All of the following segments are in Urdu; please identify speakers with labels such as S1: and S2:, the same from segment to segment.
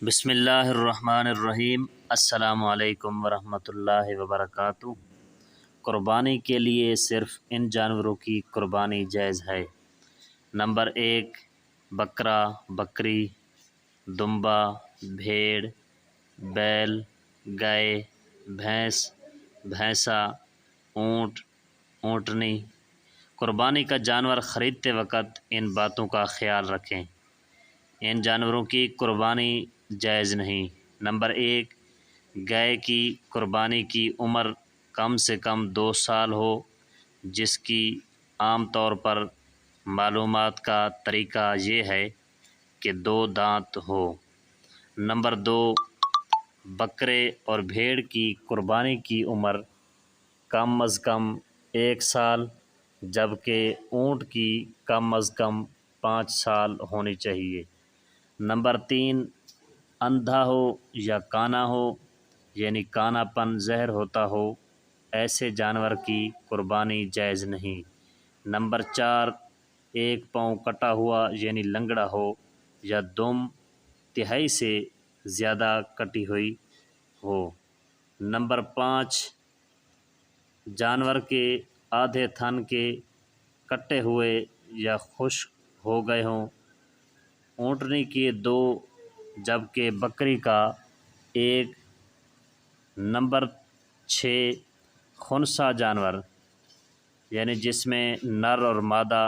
S1: بسم اللہ الرحمن الرحیم۔ السلام علیکم ورحمۃ اللہ وبرکاتہ۔ قربانی کے لیے صرف ان جانوروں کی قربانی جائز ہے۔ نمبر 1، بکرا، بکری، دمبا، بھیڑ، بیل، گائے، بھینس، بھینسا، اونٹ، اونٹنی۔ قربانی کا جانور خریدتے وقت ان باتوں کا خیال رکھیں۔ ان جانوروں کی قربانی جائز نہیں۔ نمبر 1، گائے کی قربانی کی عمر کم سے کم 2 سال ہو، جس کی عام طور پر معلومات کا طریقہ یہ ہے کہ 2 دانت ہو۔ نمبر 2، بکرے اور بھیڑ کی قربانی کی عمر کم از کم 1 سال، جبکہ اونٹ کی کم از کم 5 سال ہونی چاہیے۔ نمبر 3، اندھا ہو یا کانا ہو، یعنی کانا پن ظاہر ہوتا ہو، ایسے جانور کی قربانی جائز نہیں۔ نمبر 4، 1 پاؤں کٹا ہوا یعنی لنگڑا ہو، یا دم تہائی سے زیادہ کٹی ہوئی ہو۔ نمبر 5، جانور کے آدھے تھن کے کٹے ہوئے یا خشک ہو گئے ہوں۔ اونٹنی کے 2، جبکہ بکری کا 1۔ نمبر 6، خنثی جانور، یعنی جس میں نر اور مادہ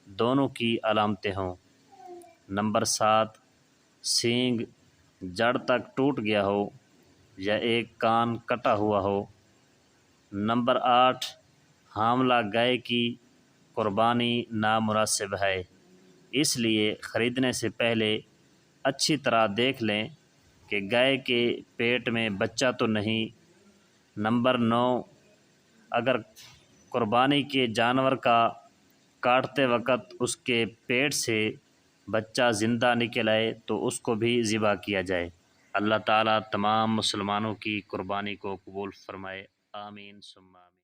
S1: دونوں کی علامتیں ہوں۔ نمبر 7، سینگ جڑ تک ٹوٹ گیا ہو یا 1 کان کٹا ہوا ہو۔ نمبر 8، حاملہ گائے کی قربانی نامناسب ہے، اس لیے خریدنے سے پہلے اچھی طرح دیکھ لیں کہ گائے کے پیٹ میں بچہ تو نہیں۔ نمبر 9، اگر قربانی کے جانور کا کاٹتے وقت اس کے پیٹ سے بچہ زندہ نکل آئے تو اس کو بھی ذبح کیا جائے۔ اللہ تعالیٰ تمام مسلمانوں کی قربانی کو قبول فرمائے، آمین ثم آمین۔